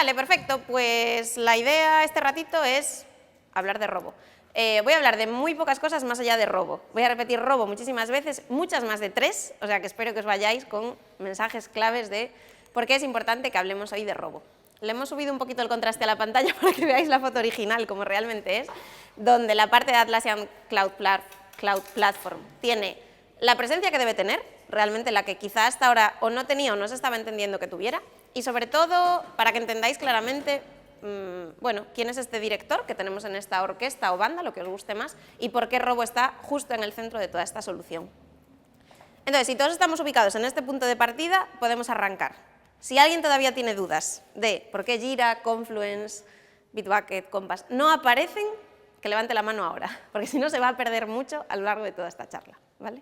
Vale, perfecto. Pues la idea este ratito es hablar de robo. Voy a hablar de muy pocas cosas más allá de robo. Voy a repetir robo muchísimas veces, muchas más de 3, o sea que espero que os vayáis con mensajes claves de por qué es importante que hablemos hoy de robo. Le hemos subido un poquito el contraste a la pantalla para que veáis la foto original como realmente es, donde la parte de Atlassian Cloud Platform tiene la presencia que debe tener, realmente la que quizá hasta ahora o no tenía o no se estaba entendiendo que tuviera, y sobre todo para que entendáis claramente bueno, quién es este director que tenemos en esta orquesta o banda, lo que os guste más, y por qué robo está justo en el centro de toda esta solución. Entonces, si todos estamos ubicados en este punto de partida, podemos arrancar. Si alguien todavía tiene dudas de por qué Jira, Confluence, Bitbucket, Compass no aparecen, que levante la mano ahora, porque si no se va a perder mucho a lo largo de toda esta charla, ¿vale?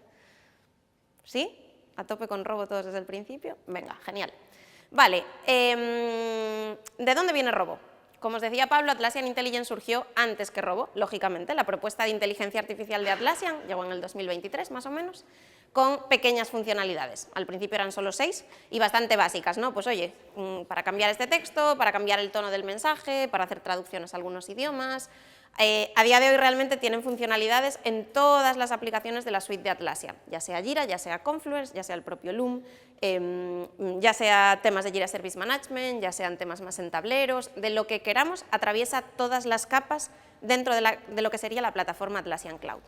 ¿Sí? ¿A tope con robo todos desde el principio? Venga, genial. Vale, ¿de dónde viene robo? Como os decía Pablo, Atlassian Intelligence surgió antes que robo, lógicamente. La propuesta de inteligencia artificial de Atlassian llegó en el 2023, más o menos, con pequeñas funcionalidades. Al principio eran solo 6 y bastante básicas, ¿no? Pues oye, para cambiar este texto, para cambiar el tono del mensaje, para hacer traducciones a algunos idiomas. A día de hoy realmente tienen funcionalidades en todas las aplicaciones de la suite de Atlassian, ya sea Jira, ya sea Confluence, ya sea el propio Loom, ya sea temas de Jira Service Management, ya sean temas más en tableros, de lo que queramos, atraviesa todas las capas dentro de lo que sería la plataforma Atlassian Cloud.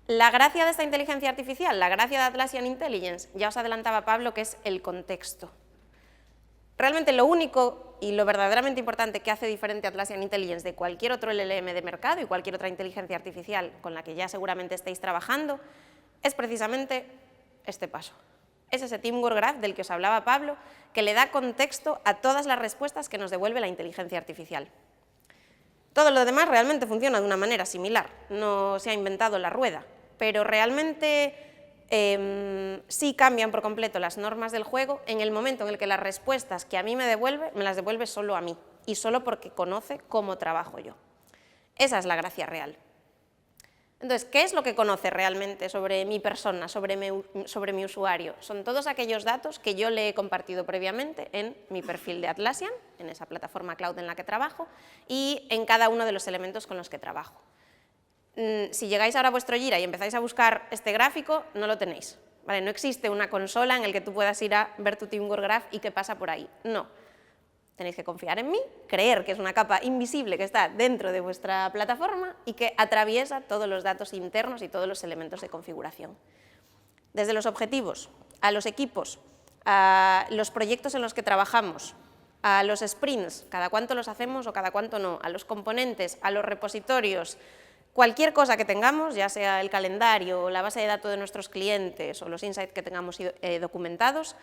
La gracia de esta inteligencia artificial, la gracia de Atlassian Intelligence, ya os adelantaba Pablo, que es el contexto. Realmente lo único y lo verdaderamente importante que hace diferente a Atlassian Intelligence de cualquier otro LLM de mercado y cualquier otra inteligencia artificial con la que ya seguramente estéis trabajando es precisamente este paso. Es ese Teamwork Graph del que os hablaba Pablo, que le da contexto a todas las respuestas que nos devuelve la inteligencia artificial. Todo lo demás realmente funciona de una manera similar, no se ha inventado la rueda, pero realmente sí cambian por completo las normas del juego en el momento en el que las respuestas que a mí me las devuelve solo a mí, y solo porque conoce cómo trabajo yo. Esa es la gracia real. Entonces, ¿qué es lo que conoce realmente sobre mi persona, sobre mi usuario? Son todos aquellos datos que yo le he compartido previamente en mi perfil de Atlassian, en esa plataforma cloud en la que trabajo, y en cada uno de los elementos con los que trabajo. Si llegáis ahora a vuestro Jira y empezáis a buscar este gráfico, no lo tenéis, ¿vale? No existe una consola en la que tú puedas ir a ver tu Teamwork Graph y qué pasa por ahí, no. Tenéis que confiar en mí, creer que es una capa invisible que está dentro de vuestra plataforma y que atraviesa todos los datos internos y todos los elementos de configuración. Desde los objetivos, a los equipos, a los proyectos en los que trabajamos, a los sprints, cada cuánto los hacemos o cada cuánto no, a los componentes, a los repositorios, cualquier cosa que tengamos, ya sea el calendario, la base de datos de nuestros clientes o los insights que tengamos documentados,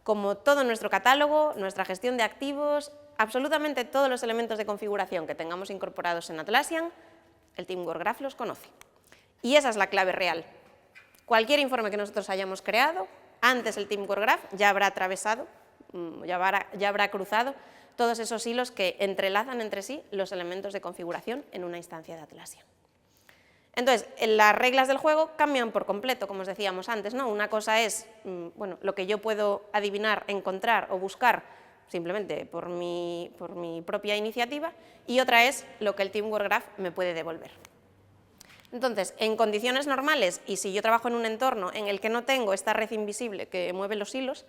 como todo nuestro catálogo, nuestra gestión de activos, absolutamente todos los elementos de configuración que tengamos incorporados en Atlassian, el Teamwork Graph los conoce. Y esa es la clave real. Cualquier informe que nosotros hayamos creado, antes el Teamwork Graph ya habrá atravesado, ya habrá cruzado todos esos hilos que entrelazan entre sí los elementos de configuración en una instancia de Atlassian. Entonces, las reglas del juego cambian por completo, como os decíamos antes, ¿no? Una cosa es bueno, lo que yo puedo adivinar, encontrar o buscar simplemente por mi propia iniciativa, y otra es lo que el Teamwork Graph me puede devolver. Entonces, en condiciones normales, y si yo trabajo en un entorno en el que no tengo esta red invisible que mueve los hilos,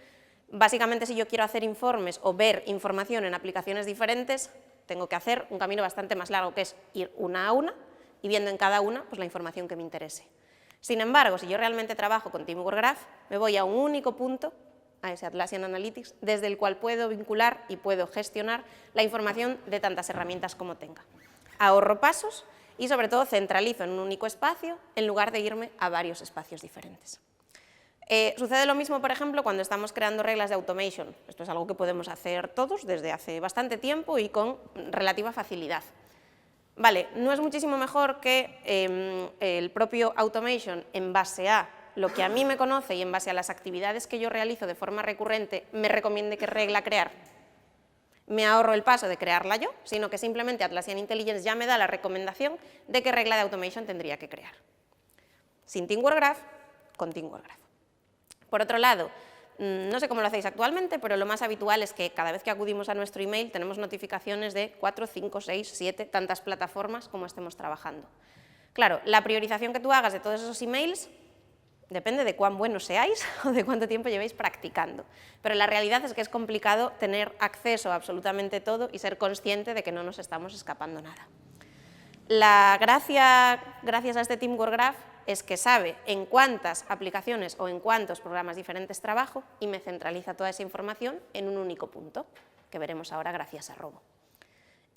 básicamente si yo quiero hacer informes o ver información en aplicaciones diferentes, tengo que hacer un camino bastante más largo, que es ir una a una, y viendo en cada una pues, la información que me interese. Sin embargo, si yo realmente trabajo con Teamwork Graph, me voy a un único punto, a ese Atlassian Analytics, desde el cual puedo vincular y puedo gestionar la información de tantas herramientas como tenga. Ahorro pasos y sobre todo centralizo en un único espacio en lugar de irme a varios espacios diferentes. Sucede lo mismo, por ejemplo, cuando estamos creando reglas de automation. Esto es algo que podemos hacer todos desde hace bastante tiempo y con relativa facilidad. Vale, no es muchísimo mejor que el propio automation, en base a lo que a mí me conoce y en base a las actividades que yo realizo de forma recurrente, me recomiende qué regla crear. Me ahorro el paso de crearla yo, sino que simplemente Atlassian Intelligence ya me da la recomendación de qué regla de automation tendría que crear. Sin Teamwork Graph, con Teamwork Graph. Por otro lado, No sé cómo lo hacéis actualmente, pero lo más habitual es que cada vez que acudimos a nuestro email tenemos notificaciones de 4, 5, 6, 7, tantas plataformas como estemos trabajando. Claro, la priorización que tú hagas de todos esos emails depende de cuán buenos seáis o de cuánto tiempo llevéis practicando. Pero la realidad es que es complicado tener acceso a absolutamente todo y ser consciente de que no nos estamos escapando nada. La gracia, gracias a este Teamwork Graph, es que sabe en cuántas aplicaciones o en cuántos programas diferentes trabajo y me centraliza toda esa información en un único punto, que veremos ahora gracias a Robo.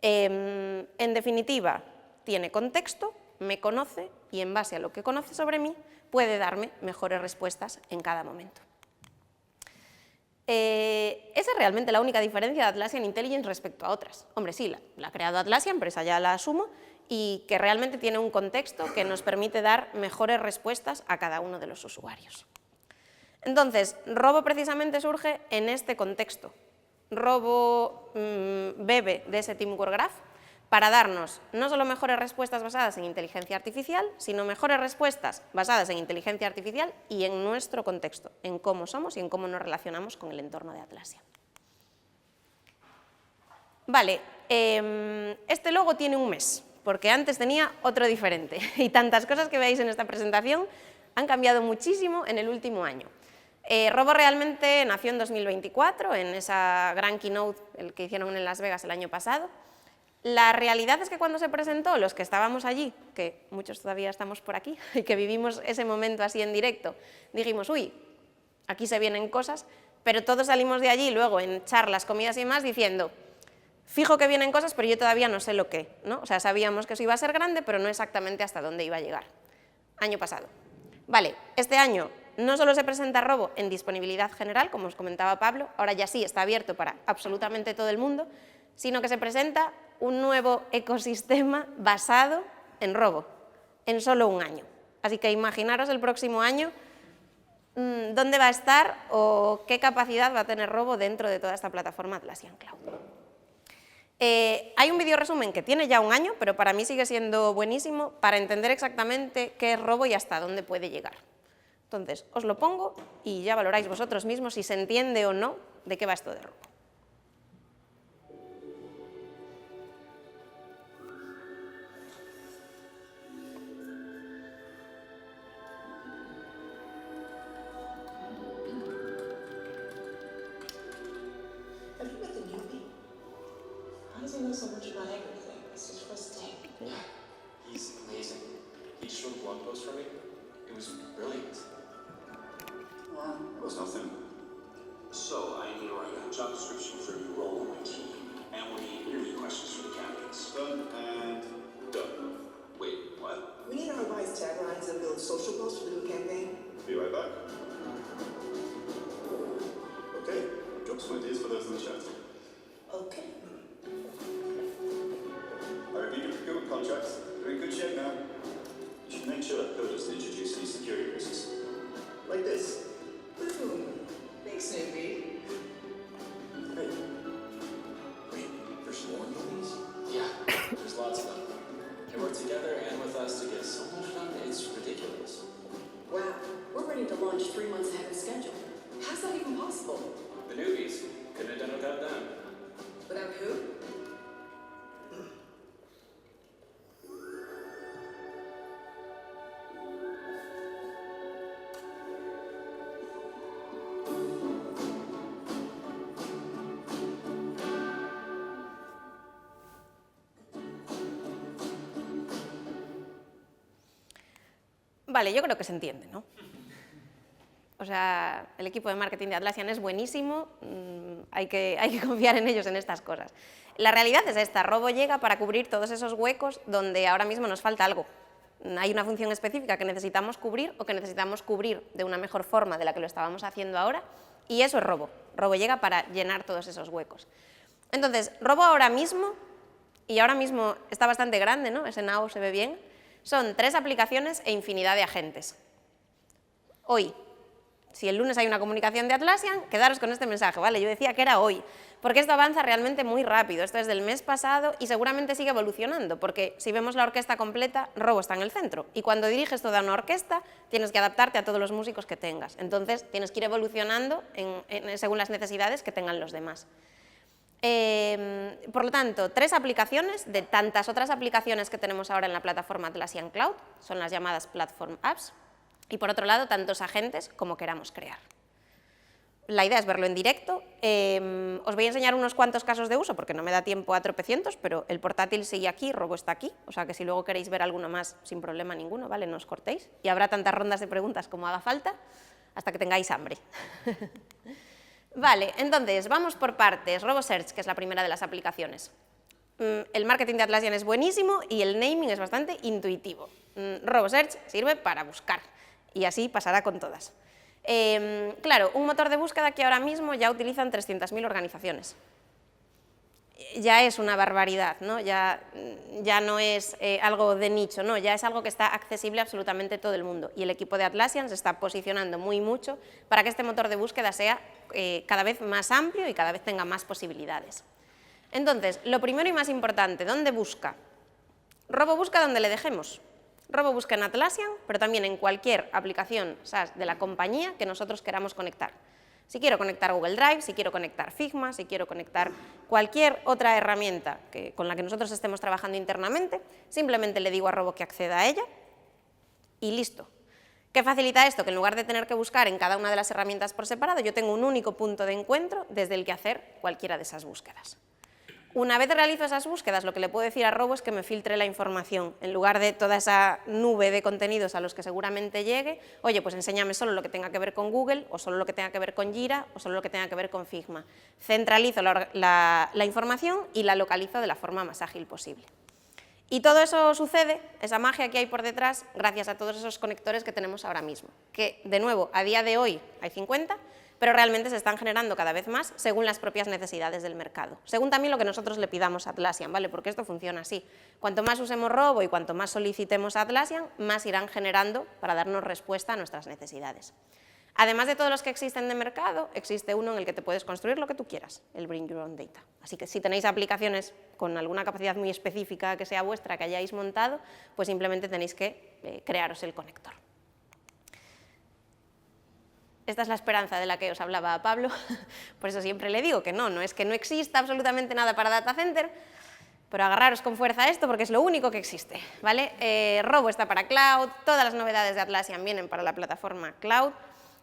En definitiva, tiene contexto, me conoce y en base a lo que conoce sobre mí puede darme mejores respuestas en cada momento. Esa es realmente la única diferencia de Atlassian Intelligence respecto a otras. Hombre, sí, la ha creado Atlassian, pero esa ya la asumo, y que realmente tiene un contexto que nos permite dar mejores respuestas a cada uno de los usuarios. Entonces, Robo precisamente surge en este contexto. Robo bebe de ese Teamwork Graph para darnos no solo mejores respuestas basadas en inteligencia artificial, sino mejores respuestas basadas en inteligencia artificial y en nuestro contexto, en cómo somos y en cómo nos relacionamos con el entorno de Atlassian. Vale, este logo tiene un mes, porque antes tenía otro diferente, y tantas cosas que veáis en esta presentación han cambiado muchísimo en el último año. Robo realmente nació en 2024, en esa gran keynote que hicieron en Las Vegas el año pasado. La realidad es que cuando se presentó, los que estábamos allí, que muchos todavía estamos por aquí, y que vivimos ese momento así en directo, dijimos, uy, aquí se vienen cosas, pero todos salimos de allí luego en charlas, comidas y demás diciendo, fijo que vienen cosas, pero yo todavía no sé lo qué, ¿no? O sea, sabíamos que eso iba a ser grande, pero no exactamente hasta dónde iba a llegar. Año pasado. Vale, este año no solo se presenta Robo en disponibilidad general, como os comentaba Pablo, ahora ya sí está abierto para absolutamente todo el mundo, sino que se presenta un nuevo ecosistema basado en Robo, en solo un año. Así que imaginaros el próximo año dónde va a estar o qué capacidad va a tener Robo dentro de toda esta plataforma Atlassian Cloud. Hay un vídeo resumen que tiene ya un año, pero para mí sigue siendo buenísimo para entender exactamente qué es Robo y hasta dónde puede llegar. Entonces, os lo pongo y ya valoráis vosotros mismos si se entiende o no de qué va esto de Robo. So much about everything. It's just frustrating. Yeah, he's amazing. He just wrote a blog post for me. It was brilliant. Well, it was nothing. So, I need to write a job description for a new role on my team. And we need interview questions for the candidates. Done and Done. Wait, what? We need to revise taglines and build social posts for the new campaign. be right back. Okay, drop some ideas for those in the chat. Okay. I reviewed your procurement contracts. They're in good shape now. You should make sure that code doesn't introduce any security risks. Like this. Boom. Thanks, Snoopy. Hey. Wait, there's more movies? Yeah, there's lots of them. They work together and with us to get so much done, it's ridiculous. Wow, we're ready to launch 3 months ahead of schedule. How's that even possible? The newbies, couldn't have done without them. Without who? Vale, yo creo que se entiende, ¿no? O sea, el equipo de marketing de Atlassian es buenísimo, hay que confiar en ellos en estas cosas. La realidad es esta, Robo llega para cubrir todos esos huecos donde ahora mismo nos falta algo. Hay una función específica que necesitamos cubrir o que necesitamos cubrir de una mejor forma de la que lo estábamos haciendo ahora, y eso es Robo. Robo llega para llenar todos esos huecos. Entonces, Robo ahora mismo, y ahora mismo está bastante grande, ¿no? Ese now se ve bien, son 3 aplicaciones e infinidad de agentes. Hoy, Si el lunes hay una comunicación de Atlassian, quedaros con este mensaje, ¿vale? Yo decía que era hoy, porque esto avanza realmente muy rápido, esto es del mes pasado y seguramente sigue evolucionando, porque si vemos la orquesta completa, Robo está en el centro, y cuando diriges toda una orquesta, tienes que adaptarte a todos los músicos que tengas, entonces tienes que ir evolucionando según las necesidades que tengan los demás. Por lo tanto, 3 aplicaciones de tantas otras aplicaciones que tenemos ahora en la plataforma Atlassian Cloud, son las llamadas Platform Apps, y por otro lado, tantos agentes como queramos crear. La idea es verlo en directo. Os voy a enseñar unos cuantos casos de uso, porque no me da tiempo a tropecientos, pero el portátil sigue aquí, Robo está aquí, o sea que si luego queréis ver alguno más, sin problema ninguno, ¿vale? No os cortéis, y habrá tantas rondas de preguntas como haga falta, hasta que tengáis hambre. Vale, entonces, vamos por partes. RoboSearch, que es la primera de las aplicaciones. El marketing de Atlassian es buenísimo y el naming es bastante intuitivo. RoboSearch sirve para buscar, y así pasará con todas. Claro, un motor de búsqueda que ahora mismo ya utilizan 300.000 organizaciones. Ya es una barbaridad, ¿no? Ya no es algo de nicho, no, ya es algo que está accesible a absolutamente todo el mundo. Y el equipo de Atlassian se está posicionando muy mucho para que este motor de búsqueda sea cada vez más amplio y cada vez tenga más posibilidades. Entonces, lo primero y más importante, ¿dónde busca? Robo busca donde le dejemos. Robo busca en Atlassian, pero también en cualquier aplicación SaaS de la compañía que nosotros queramos conectar. Si quiero conectar Google Drive, si quiero conectar Figma, si quiero conectar cualquier otra herramienta con la que nosotros estemos trabajando internamente, simplemente le digo a Robo que acceda a ella y listo. ¿Qué facilita esto? Que en lugar de tener que buscar en cada una de las herramientas por separado, yo tengo un único punto de encuentro desde el que hacer cualquiera de esas búsquedas. Una vez realizo esas búsquedas, lo que le puedo decir a Robo es que me filtre la información. En lugar de toda esa nube de contenidos a los que seguramente llegue, oye, pues enséñame solo lo que tenga que ver con Google, o solo lo que tenga que ver con Jira, o solo lo que tenga que ver con Figma. Centralizo la información y la localizo de la forma más ágil posible. Y todo eso sucede, esa magia que hay por detrás, gracias a todos esos conectores que tenemos ahora mismo. Que, de nuevo, a día de hoy hay 50, pero realmente se están generando cada vez más según las propias necesidades del mercado. Según también lo que nosotros le pidamos a Atlassian, ¿vale? Porque esto funciona así. Cuanto más usemos Robo y cuanto más solicitemos a Atlassian, más irán generando para darnos respuesta a nuestras necesidades. Además de todos los que existen de mercado, existe uno en el que te puedes construir lo que tú quieras, el Bring Your Own Data. Así que si tenéis aplicaciones con alguna capacidad muy específica que sea vuestra, que hayáis montado, pues simplemente tenéis que crearos el conector. Esta es la esperanza de la que os hablaba Pablo, por eso siempre le digo que no es que no exista absolutamente nada para Data Center, pero agarraros con fuerza a esto porque es lo único que existe, ¿vale? Robo está para Cloud, todas las novedades de Atlassian vienen para la plataforma Cloud,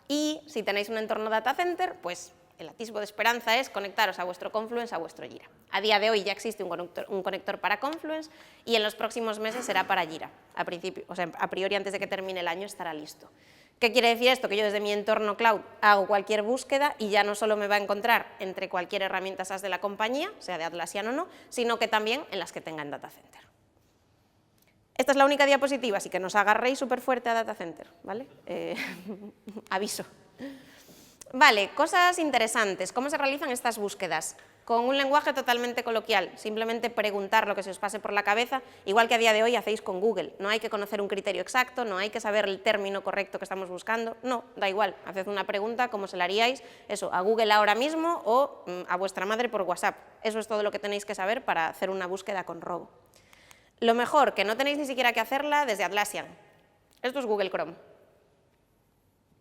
y si tenéis un entorno Data Center, pues el atisbo de esperanza es conectaros a vuestro Confluence, a vuestro Jira. A día de hoy ya existe un conector para Confluence y en los próximos meses será para Jira. A priori, antes de que termine el año estará listo. ¿Qué quiere decir esto? Que yo desde mi entorno cloud hago cualquier búsqueda y ya no solo me va a encontrar entre cualquier herramienta SaaS de la compañía, sea de Atlassian o no, sino que también en las que tenga en Data Center. Esta es la única diapositiva, así que nos agarréis súper fuerte a Data Center, ¿vale? Aviso. Vale, cosas interesantes. ¿Cómo se realizan estas búsquedas? Con un lenguaje totalmente coloquial, simplemente preguntar lo que se os pase por la cabeza, igual que a día de hoy hacéis con Google. No hay que conocer un criterio exacto, no hay que saber el término correcto que estamos buscando, no, da igual, haced una pregunta como se la haríais eso, a Google ahora mismo o a vuestra madre por WhatsApp. Eso es todo lo que tenéis que saber para hacer una búsqueda con Robo. Lo mejor, que no tenéis ni siquiera que hacerla desde Atlassian. Esto es Google Chrome.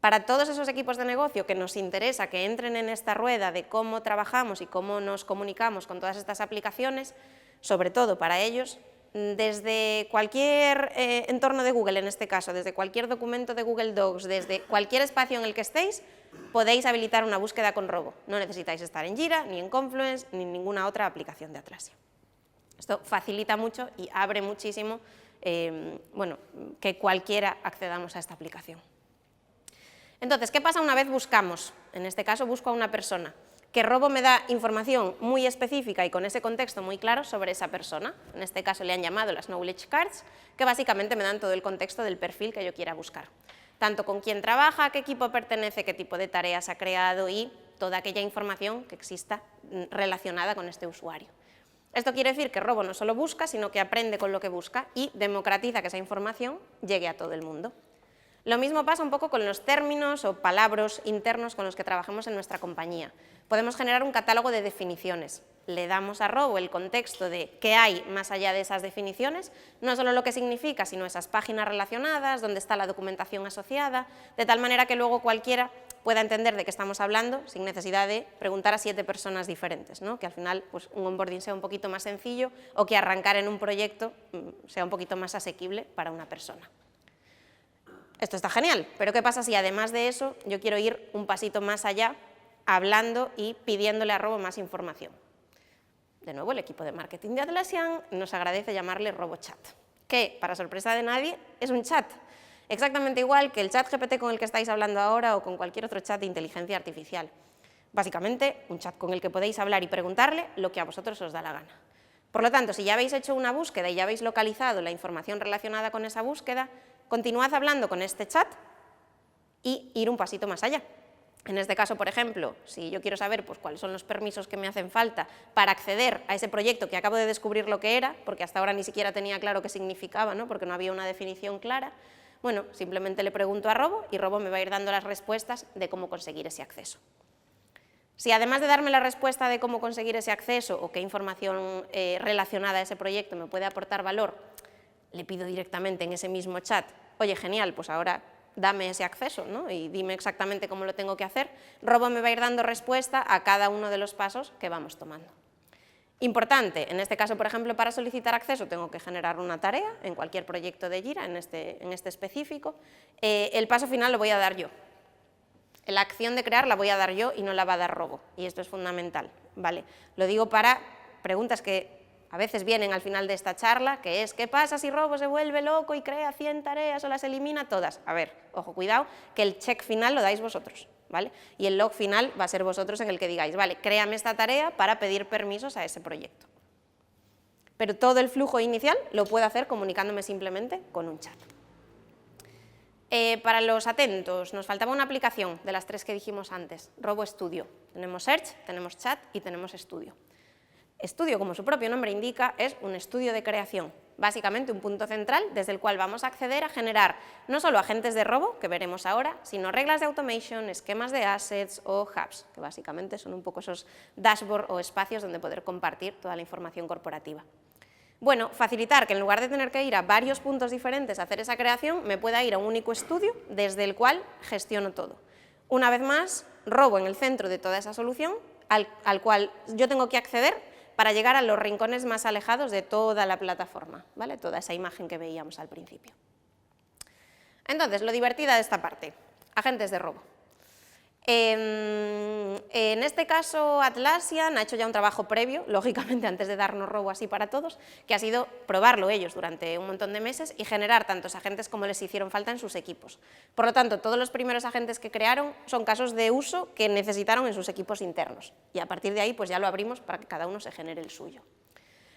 Para todos esos equipos de negocio que nos interesa que entren en esta rueda de cómo trabajamos y cómo nos comunicamos con todas estas aplicaciones, sobre todo para ellos, desde cualquier entorno de Google, en este caso, desde cualquier documento de Google Docs, desde cualquier espacio en el que estéis, podéis habilitar una búsqueda con Robo. No necesitáis estar en Jira, ni en Confluence, ni en ninguna otra aplicación de Atlassian. Esto facilita mucho y abre muchísimo que cualquiera accedamos a esta aplicación. Entonces, ¿qué pasa una vez buscamos? En este caso busco a una persona, que Robo me da información muy específica y con ese contexto muy claro sobre esa persona. En este caso le han llamado las Knowledge Cards, que básicamente me dan todo el contexto del perfil que yo quiera buscar. Tanto con quién trabaja, a qué equipo pertenece, qué tipo de tareas ha creado y toda aquella información que exista relacionada con este usuario. Esto quiere decir que Robo no solo busca, sino que aprende con lo que busca y democratiza que esa información llegue a todo el mundo. Lo mismo pasa un poco con los términos o palabras internos con los que trabajamos en nuestra compañía. Podemos generar un catálogo de definiciones. Le damos a Robo el contexto de qué hay más allá de esas definiciones, no solo lo que significa, sino esas páginas relacionadas, donde está la documentación asociada, de tal manera que luego cualquiera pueda entender de qué estamos hablando sin necesidad de preguntar a 7 personas diferentes, ¿no? Que al final pues, un onboarding sea un poquito más sencillo o que arrancar en un proyecto sea un poquito más asequible para una persona. Esto está genial, pero ¿qué pasa si además de eso yo quiero ir un pasito más allá, hablando y pidiéndole a Robo más información? De nuevo, el equipo de marketing de Atlassian nos agradece llamarle RoboChat, que, para sorpresa de nadie, es un chat, exactamente igual que el chat GPT con el que estáis hablando ahora o con cualquier otro chat de inteligencia artificial. Básicamente, un chat con el que podéis hablar y preguntarle lo que a vosotros os da la gana. Por lo tanto, si ya habéis hecho una búsqueda y ya habéis localizado la información relacionada con esa búsqueda, continuad hablando con este chat y ir un pasito más allá. En este caso, por ejemplo, si yo quiero saber pues, cuáles son los permisos que me hacen falta para acceder a ese proyecto que acabo de descubrir lo que era, porque hasta ahora ni siquiera tenía claro qué significaba, ¿no? Porque no había una definición clara, bueno, simplemente le pregunto a Robo y Robo me va a ir dando las respuestas de cómo conseguir ese acceso. Si además de darme la respuesta de cómo conseguir ese acceso o qué información relacionada a ese proyecto me puede aportar valor, le pido directamente en ese mismo chat, oye, genial, pues ahora dame ese acceso, ¿no? Y dime exactamente cómo lo tengo que hacer, Robo me va a ir dando respuesta a cada uno de los pasos que vamos tomando. Importante, en este caso, por ejemplo, para solicitar acceso tengo que generar una tarea en cualquier proyecto de Jira, en este específico. El paso final lo voy a dar yo. La acción de crear la voy a dar yo y no la va a dar Robo, y esto es fundamental, ¿vale? Lo digo para preguntas que a veces vienen al final de esta charla, que es, ¿qué pasa si Robo se vuelve loco y crea 100 tareas o las elimina todas? A ver, ojo, cuidado, que el check final lo dais vosotros, ¿vale? Y el log final va a ser vosotros en el que digáis, vale, créame esta tarea para pedir permisos a ese proyecto. Pero todo el flujo inicial lo puedo hacer comunicándome simplemente con un chat. Para los atentos, nos faltaba una aplicación de las 3 que dijimos antes, Robo Studio. Tenemos Search, tenemos Chat y tenemos Studio. Studio, como su propio nombre indica, es un estudio de creación, básicamente un punto central desde el cual vamos a acceder a generar no solo agentes de Robo, que veremos ahora, sino reglas de automation, esquemas de assets o hubs, que básicamente son un poco esos dashboards o espacios donde poder compartir toda la información corporativa. Bueno, facilitar que en lugar de tener que ir a varios puntos diferentes a hacer esa creación, me pueda ir a un único estudio desde el cual gestiono todo. Una vez más, Robo en el centro de toda esa solución, al cual yo tengo que acceder para llegar a los rincones más alejados de toda la plataforma, ¿vale? Toda esa imagen que veíamos al principio. Entonces, lo divertida de esta parte, agentes de Robo. En este caso, Atlassian ha hecho ya un trabajo previo, lógicamente antes de darnos Robo así para todos, que ha sido probarlo ellos durante un montón de meses y generar tantos agentes como les hicieron falta en sus equipos. Por lo tanto, todos los primeros agentes que crearon son casos de uso que necesitaron en sus equipos internos y a partir de ahí pues ya lo abrimos para que cada uno se genere el suyo.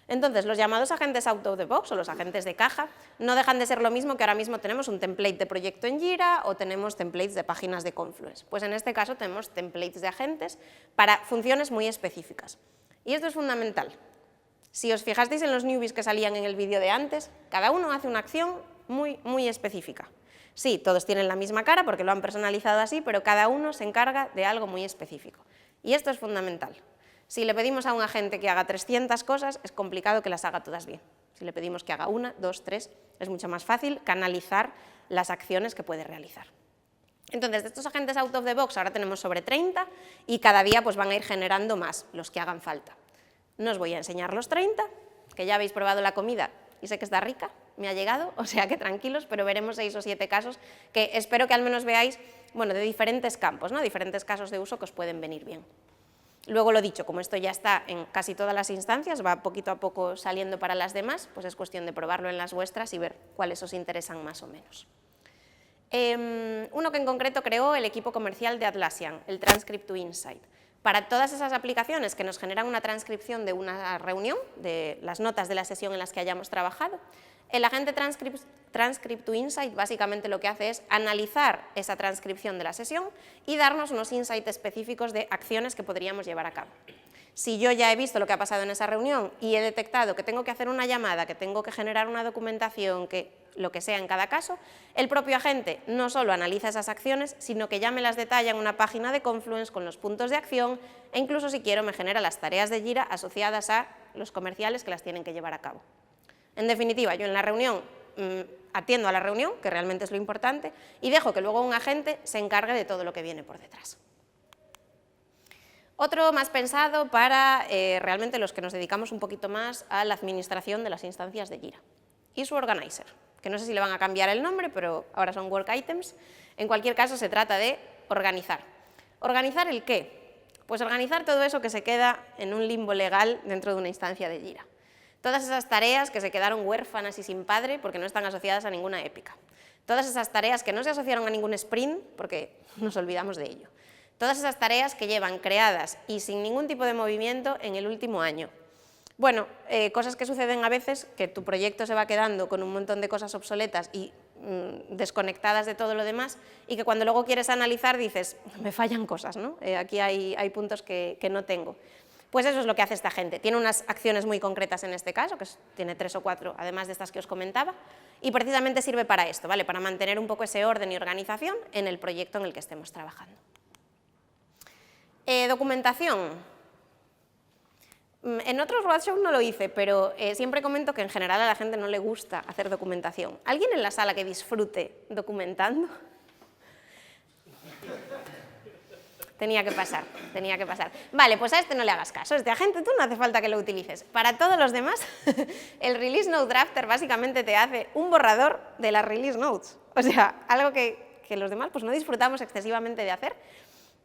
Entonces, los llamados agentes out of the box o los agentes de caja no dejan de ser lo mismo que ahora mismo tenemos un template de proyecto en Jira o tenemos templates de páginas de Confluence. Pues en este caso tenemos templates de agentes para funciones muy específicas. Y esto es fundamental. Si os fijasteis en los newbies que salían en el vídeo de antes, cada uno hace una acción muy específica. Sí, todos tienen la misma cara porque lo han personalizado así, pero cada uno se encarga de algo muy específico. Y esto es fundamental. Si le pedimos a un agente que haga 300 cosas, es complicado que las haga todas bien. Si le pedimos que haga 1, 2, 3, es mucho más fácil canalizar las acciones que puede realizar. Entonces, de estos agentes out of the box ahora tenemos sobre 30 y cada día pues, van a ir generando más, los que hagan falta. No os voy a enseñar los 30, que ya habéis probado la comida y sé que está rica, me ha llegado, o sea que tranquilos, pero veremos 6 o 7 casos que espero que al menos veáis bueno, de diferentes campos, ¿no? Diferentes casos de uso que os pueden venir bien. Luego lo dicho, como esto ya está en casi todas las instancias, va poquito a poco saliendo para las demás, pues es cuestión de probarlo en las vuestras y ver cuáles os interesan más o menos. Uno que en concreto creó el equipo comercial de Atlassian, el Transcript to Insight. Para todas esas aplicaciones que nos generan una transcripción de una reunión, de las notas de la sesión en las que hayamos trabajado, el agente Transcript to Insight básicamente lo que hace es analizar esa transcripción de la sesión y darnos unos insights específicos de acciones que podríamos llevar a cabo. Si yo ya he visto lo que ha pasado en esa reunión y he detectado que tengo que hacer una llamada, que tengo que generar una documentación, que lo que sea en cada caso, el propio agente no solo analiza esas acciones, sino que ya me las detalla en una página de Confluence con los puntos de acción e incluso si quiero me genera las tareas de Jira asociadas a los comerciales que las tienen que llevar a cabo. En definitiva, yo en la reunión atiendo a la reunión, que realmente es lo importante, y dejo que luego un agente se encargue de todo lo que viene por detrás. Otro más pensado para realmente los que nos dedicamos un poquito más a la administración de las instancias de Jira. Issue Organizer, que no sé si le van a cambiar el nombre, pero ahora son Work Items. En cualquier caso, se trata de organizar. ¿Organizar el qué? Pues organizar todo eso que se queda en un limbo legal dentro de una instancia de Jira. Todas esas tareas que se quedaron huérfanas y sin padre porque no están asociadas a ninguna épica. Todas esas tareas que no se asociaron a ningún sprint porque nos olvidamos de ello. Todas esas tareas que llevan creadas y sin ningún tipo de movimiento en el último año. Bueno, cosas que suceden a veces, que tu proyecto se va quedando con un montón de cosas obsoletas y desconectadas de todo lo demás, y que cuando luego quieres analizar dices, me fallan cosas, ¿no? Aquí hay puntos que no tengo. Pues eso es lo que hace esta gente. Tiene unas acciones muy concretas en este caso, que tiene 3 o 4, además de estas que os comentaba, y precisamente sirve para esto, ¿vale? Para mantener un poco ese orden y organización en el proyecto en el que estemos trabajando. Documentación. En otros roadshows no lo hice, pero siempre comento que en general a la gente no le gusta hacer documentación. ¿Alguien en la sala que disfrute documentando? Tenía que pasar, tenía que pasar. Vale, pues a este no le hagas caso, este agente tú no hace falta que lo utilices. Para todos los demás, el Release Note Drafter básicamente te hace un borrador de las Release Notes. O sea, algo que los demás pues, no disfrutamos excesivamente de hacer.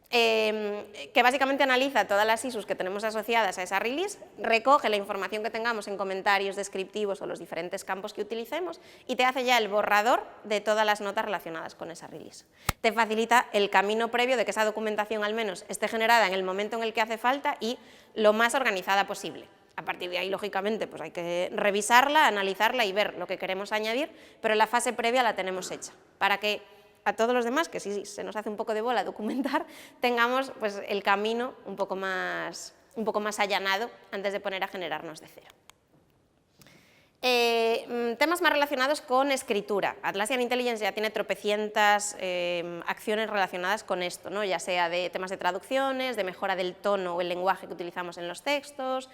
Que básicamente analiza todas las issues que tenemos asociadas a esa release, recoge la información que tengamos en comentarios descriptivos o los diferentes campos que utilicemos y te hace ya el borrador de todas las notas relacionadas con esa release. Te facilita el camino previo de que esa documentación al menos esté generada en el momento en el que hace falta y lo más organizada posible. A partir de ahí, lógicamente, pues hay que revisarla, analizarla y ver lo que queremos añadir, pero la fase previa la tenemos hecha para que a todos los demás, que sí, se nos hace un poco de bola documentar, tengamos pues, el camino un poco más allanado antes de poner a generarnos de cero. Temas más relacionados con escritura. Atlassian Intelligence ya tiene tropecientas acciones relacionadas con esto, ¿no? Ya sea de temas de traducciones, de mejora del tono o el lenguaje que utilizamos en los textos,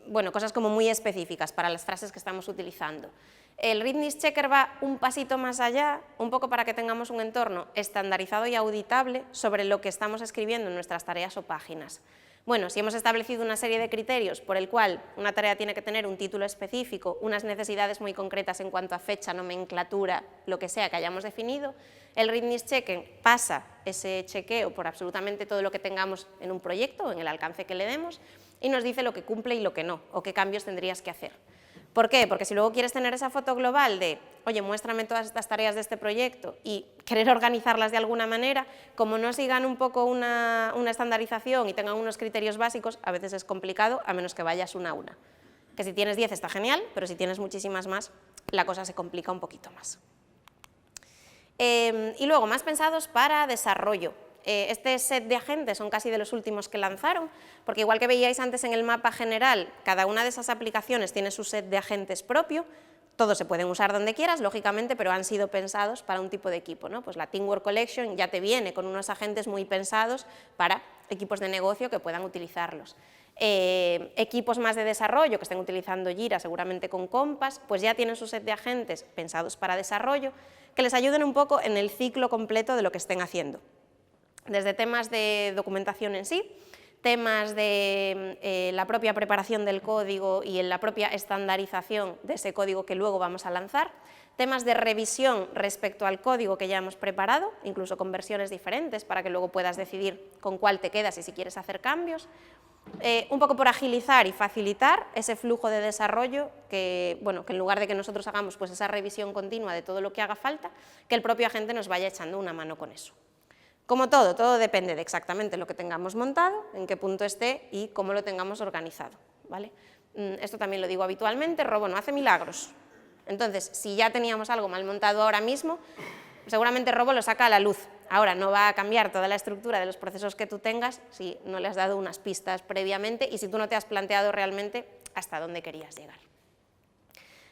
bueno, cosas como muy específicas para las frases que estamos utilizando. El Readiness Checker va un pasito más allá, un poco para que tengamos un entorno estandarizado y auditable sobre lo que estamos escribiendo en nuestras tareas o páginas. Bueno, si hemos establecido una serie de criterios por el cual una tarea tiene que tener un título específico, unas necesidades muy concretas en cuanto a fecha, nomenclatura, lo que sea que hayamos definido, el Readiness Checker pasa ese chequeo por absolutamente todo lo que tengamos en un proyecto, en el alcance que le demos, y nos dice lo que cumple y lo que no, o qué cambios tendrías que hacer. ¿Por qué? Porque si luego quieres tener esa foto global de, oye, muéstrame todas estas tareas de este proyecto y querer organizarlas de alguna manera, como no sigan un poco una estandarización y tengan unos criterios básicos, a veces es complicado, a menos que vayas una a una. Que si tienes 10 está genial, pero si tienes muchísimas más, la cosa se complica un poquito más. Y luego, más pensados para desarrollo. Este set de agentes son casi de los últimos que lanzaron, porque igual que veíais antes en el mapa general, cada una de esas aplicaciones tiene su set de agentes propio, todos se pueden usar donde quieras, lógicamente, pero han sido pensados para un tipo de equipo, ¿no? Pues la Teamwork Collection ya te viene con unos agentes muy pensados para equipos de negocio que puedan utilizarlos. Equipos más de desarrollo que estén utilizando Jira, seguramente con Compass, pues ya tienen su set de agentes pensados para desarrollo, que les ayuden un poco en el ciclo completo de lo que estén haciendo. Desde temas de documentación en sí, temas de la propia preparación del código y en la propia estandarización de ese código que luego vamos a lanzar, temas de revisión respecto al código que ya hemos preparado, incluso con versiones diferentes para que luego puedas decidir con cuál te quedas y si quieres hacer cambios, un poco por agilizar y facilitar ese flujo de desarrollo que, bueno, que en lugar de que nosotros hagamos pues, esa revisión continua de todo lo que haga falta, que el propio agente nos vaya echando una mano con eso. Como todo depende de exactamente lo que tengamos montado, en qué punto esté y cómo lo tengamos organizado, ¿vale? Esto también lo digo habitualmente, Robo no hace milagros. Entonces, si ya teníamos algo mal montado ahora mismo, seguramente Robo lo saca a la luz Ahora, no va a cambiar toda la estructura de los procesos que tú tengas si no le has dado unas pistas previamente y si tú no te has planteado realmente hasta dónde querías llegar.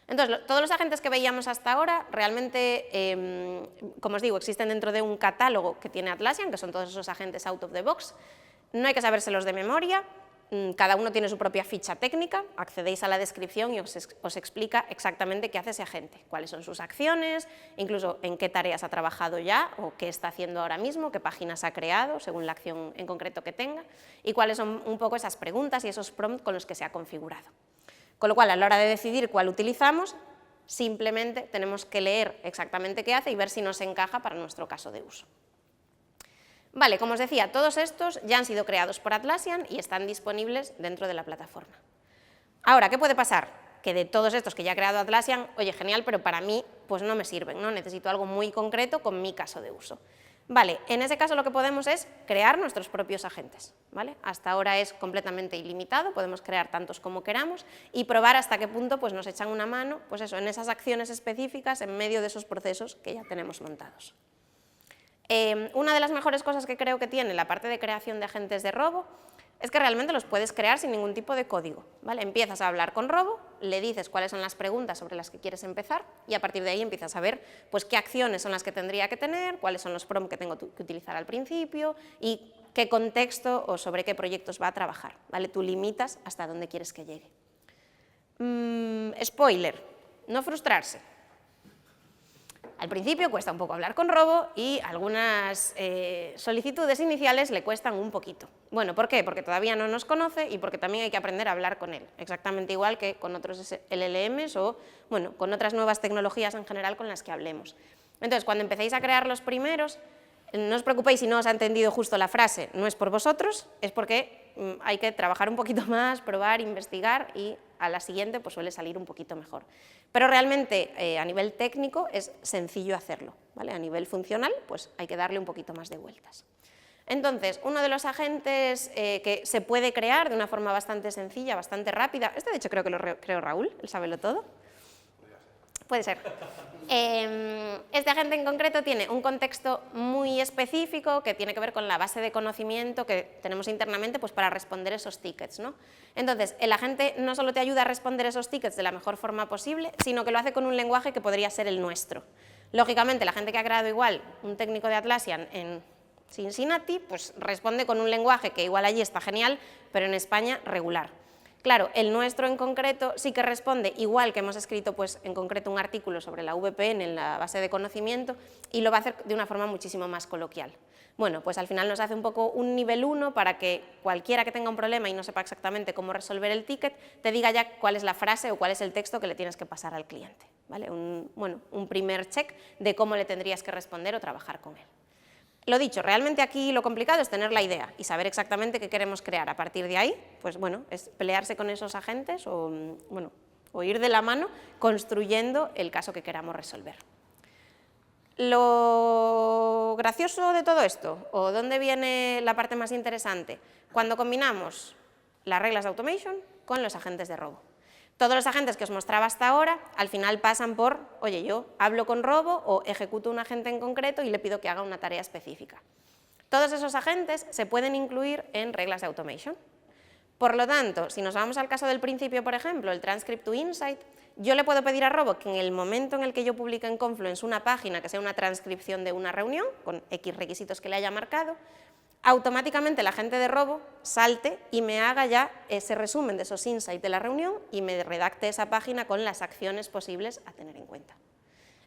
Entonces, todos los agentes que veíamos hasta ahora realmente, como os digo, existen dentro de un catálogo que tiene Atlassian, que son todos esos agentes out of the box. No hay que sabérselos de memoria, cada uno tiene su propia ficha técnica, accedéis a la descripción y os explica exactamente qué hace ese agente, cuáles son sus acciones, incluso en qué tareas ha trabajado ya o qué está haciendo ahora mismo, qué páginas ha creado según la acción en concreto que tenga y cuáles son un poco esas preguntas y esos prompts con los que se ha configurado. Con lo cual, a la hora de decidir cuál utilizamos, simplemente tenemos que leer exactamente qué hace y ver si nos encaja para nuestro caso de uso. Vale, como os decía, todos estos ya han sido creados por Atlassian y están disponibles dentro de la plataforma. Ahora, ¿qué puede pasar? Que de todos estos que ya ha creado Atlassian, oye, genial, pero para mí pues no me sirven, ¿no? Necesito algo muy concreto con mi caso de uso. Vale, en ese caso lo que podemos es crear nuestros propios agentes, ¿vale? Hasta ahora es completamente ilimitado, podemos crear tantos como queramos y probar hasta qué punto pues, nos echan una mano pues eso, en esas acciones específicas en medio de esos procesos que ya tenemos montados. Una de las mejores cosas que creo que tiene la parte de creación de agentes de robo es que realmente los puedes crear sin ningún tipo de código, ¿vale? Empiezas a hablar con robo, le dices cuáles son las preguntas sobre las que quieres empezar y a partir de ahí empiezas a ver pues, qué acciones son las que tendría que tener, cuáles son los prompts que tengo que utilizar al principio y qué contexto o sobre qué proyectos va a trabajar, ¿vale? Tú limitas hasta dónde quieres que llegue. Spoiler, no frustrarse. Al principio cuesta un poco hablar con robo y algunas solicitudes iniciales le cuestan un poquito. Bueno, ¿por qué? Porque todavía no nos conoce y porque también hay que aprender a hablar con él, exactamente igual que con otros LLMs o bueno, con otras nuevas tecnologías en general con las que hablemos. Entonces, cuando empecéis a crear los primeros, no os preocupéis si no os ha entendido justo la frase, no es por vosotros, es porque hay que trabajar un poquito más, probar, investigar y a la siguiente pues suele salir un poquito mejor. Pero realmente a nivel técnico es sencillo hacerlo, ¿vale? A nivel funcional pues hay que darle un poquito más de vueltas. Entonces, uno de los agentes que se puede crear de una forma bastante sencilla, bastante rápida, de hecho creo que lo creó Raúl, él sabe todo. Puede ser. Este agente en concreto tiene un contexto muy específico que tiene que ver con la base de conocimiento que tenemos internamente pues, para responder esos tickets, ¿no? Entonces, el agente no solo te ayuda a responder esos tickets de la mejor forma posible, sino que lo hace con un lenguaje que podría ser el nuestro. Lógicamente, la gente que ha creado igual un técnico de Atlassian en Cincinnati, pues responde con un lenguaje que igual allí está genial, pero en España regular. Claro, el nuestro en concreto sí que responde igual que hemos escrito pues, en concreto un artículo sobre la VPN en la base de conocimiento y lo va a hacer de una forma muchísimo más coloquial. Bueno, pues al final nos hace un poco un nivel 1 para que cualquiera que tenga un problema y no sepa exactamente cómo resolver el ticket, te diga ya cuál es la frase o cuál es el texto que le tienes que pasar al cliente, ¿vale? Un primer check de cómo le tendrías que responder o trabajar con él. Lo dicho, realmente aquí lo complicado es tener la idea y saber exactamente qué queremos crear. A partir de ahí, pues bueno, es pelearse con esos agentes o ir de la mano construyendo el caso que queramos resolver. Lo gracioso de todo esto, o dónde viene la parte más interesante, cuando combinamos las reglas de automation con los agentes de robo. Todos los agentes que os mostraba hasta ahora, al final pasan por, oye, yo hablo con robo o ejecuto un agente en concreto y le pido que haga una tarea específica. Todos esos agentes se pueden incluir en reglas de automation. Por lo tanto, si nos vamos al caso del principio, por ejemplo, el transcript to insight, yo le puedo pedir a robo que en el momento en el que yo publique en Confluence una página que sea una transcripción de una reunión, con X requisitos que le haya marcado, automáticamente el agente de robo salte y me haga ya ese resumen de esos insights de la reunión y me redacte esa página con las acciones posibles a tener en cuenta.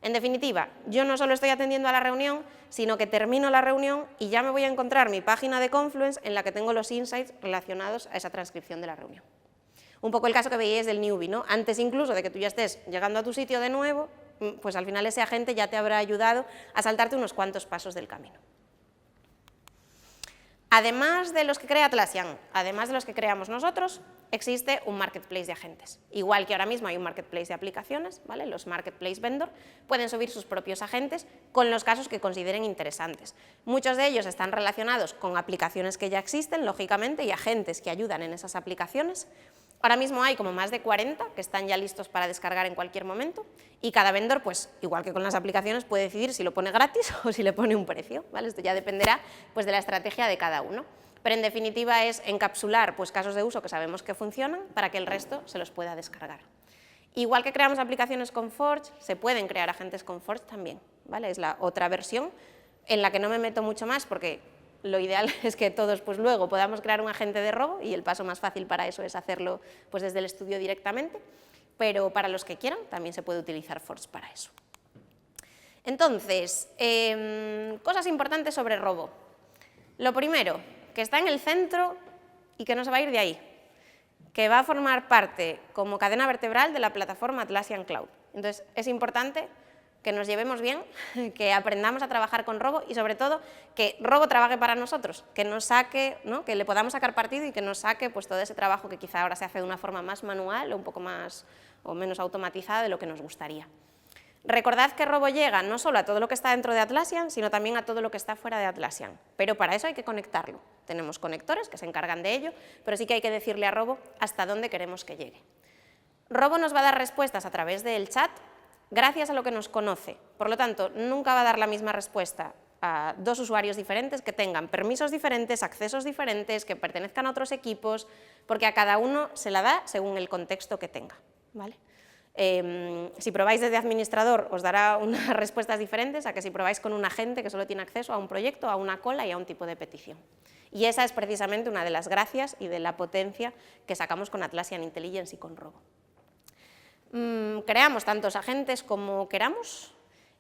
En definitiva, yo no solo estoy atendiendo a la reunión, sino que termino la reunión y ya me voy a encontrar mi página de Confluence en la que tengo los insights relacionados a esa transcripción de la reunión. Un poco el caso que veíais del newbie, ¿no? Antes incluso de que tú ya estés llegando a tu sitio de nuevo, pues al final ese agente ya te habrá ayudado a saltarte unos cuantos pasos del camino. Además de los que crea Atlassian, además de los que creamos nosotros, existe un marketplace de agentes. Igual que ahora mismo hay un marketplace de aplicaciones, ¿vale? Los marketplace vendor pueden subir sus propios agentes con los casos que consideren interesantes. Muchos de ellos están relacionados con aplicaciones que ya existen, lógicamente, y agentes que ayudan en esas aplicaciones. Ahora mismo hay como más de 40 que están ya listos para descargar en cualquier momento y cada vendor, pues igual que con las aplicaciones, puede decidir si lo pone gratis o si le pone un precio, ¿vale? Esto ya dependerá pues, de la estrategia de cada uno. Pero en definitiva es encapsular pues, casos de uso que sabemos que funcionan para que el resto se los pueda descargar. Igual que creamos aplicaciones con Forge, se pueden crear agentes con Forge también, ¿vale? Es la otra versión en la que no me meto mucho más porque lo ideal es que todos pues, luego podamos crear un agente de robo y el paso más fácil para eso es hacerlo pues, desde el estudio directamente, pero para los que quieran también se puede utilizar Forge para eso. Entonces, cosas importantes sobre robo. Lo primero, que está en el centro y que no se va a ir de ahí, que va a formar parte como cadena vertebral de la plataforma Atlassian Cloud. Entonces, es importante que nos llevemos bien, que aprendamos a trabajar con Robo y sobre todo que Robo trabaje para nosotros, que nos saque, ¿no? Que le podamos sacar partido y que nos saque pues, todo ese trabajo que quizá ahora se hace de una forma más manual o un poco más o menos automatizada de lo que nos gustaría. Recordad que Robo llega no solo a todo lo que está dentro de Atlassian, sino también a todo lo que está fuera de Atlassian, pero para eso hay que conectarlo. Tenemos conectores que se encargan de ello, pero sí que hay que decirle a Robo hasta dónde queremos que llegue. Robo nos va a dar respuestas a través del chat, gracias a lo que nos conoce. Por lo tanto, nunca va a dar la misma respuesta a dos usuarios diferentes que tengan permisos diferentes, accesos diferentes, que pertenezcan a otros equipos, porque a cada uno se la da según el contexto que tenga, ¿vale? Si probáis desde administrador os dará unas respuestas diferentes a que si probáis con un agente que solo tiene acceso a un proyecto, a una cola y a un tipo de petición. Y esa es precisamente una de las gracias y de la potencia que sacamos con Atlassian Intelligence y con Robo. Creamos tantos agentes como queramos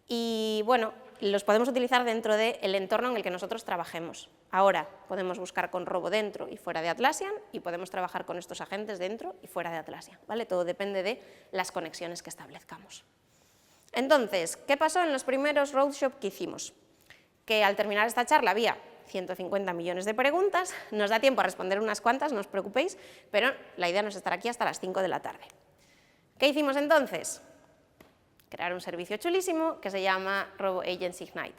y bueno, los podemos utilizar dentro del entorno en el que nosotros trabajemos. Ahora podemos buscar con Robo dentro y fuera de Atlassian y podemos trabajar con estos agentes dentro y fuera de Atlassian, ¿vale? Todo depende de las conexiones que establezcamos. Entonces, ¿qué pasó en los primeros roadshop que hicimos? Que al terminar esta charla había 150 millones de preguntas, nos da tiempo a responder unas cuantas, no os preocupéis, pero la idea no es estar aquí hasta las 5 de la tarde. ¿Qué hicimos entonces? Crear un servicio chulísimo que se llama Robo Agents Ignite.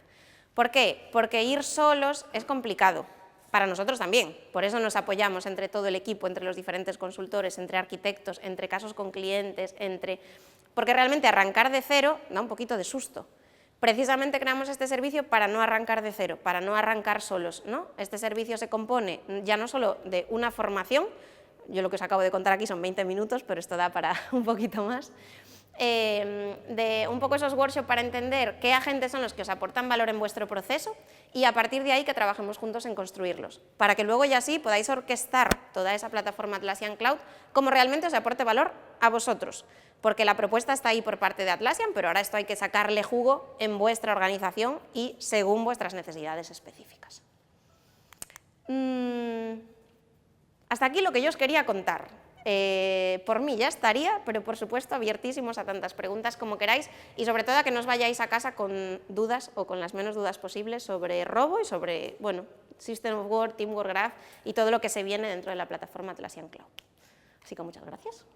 ¿Por qué? Porque ir solos es complicado, para nosotros también, por eso nos apoyamos entre todo el equipo, entre los diferentes consultores, entre arquitectos, entre casos con clientes, porque realmente arrancar de cero da un poquito de susto. Precisamente creamos este servicio para no arrancar de cero, para no arrancar solos, ¿no? Este servicio se compone ya no solo de una formación, yo lo que os acabo de contar aquí son 20 minutos, pero esto da para un poquito más, de un poco esos workshops para entender qué agentes son los que os aportan valor en vuestro proceso y a partir de ahí que trabajemos juntos en construirlos, para que luego ya sí podáis orquestar toda esa plataforma Atlassian Cloud como realmente os aporte valor a vosotros, porque la propuesta está ahí por parte de Atlassian, pero ahora esto hay que sacarle jugo en vuestra organización y según vuestras necesidades específicas. Hasta aquí lo que yo os quería contar. Por mí ya estaría, pero por supuesto abiertísimos a tantas preguntas como queráis y sobre todo a que no os vayáis a casa con dudas o con las menos dudas posibles sobre Robo y sobre, bueno, System of Work, Teamwork Graph y todo lo que se viene dentro de la plataforma Atlassian Cloud. Así que muchas gracias.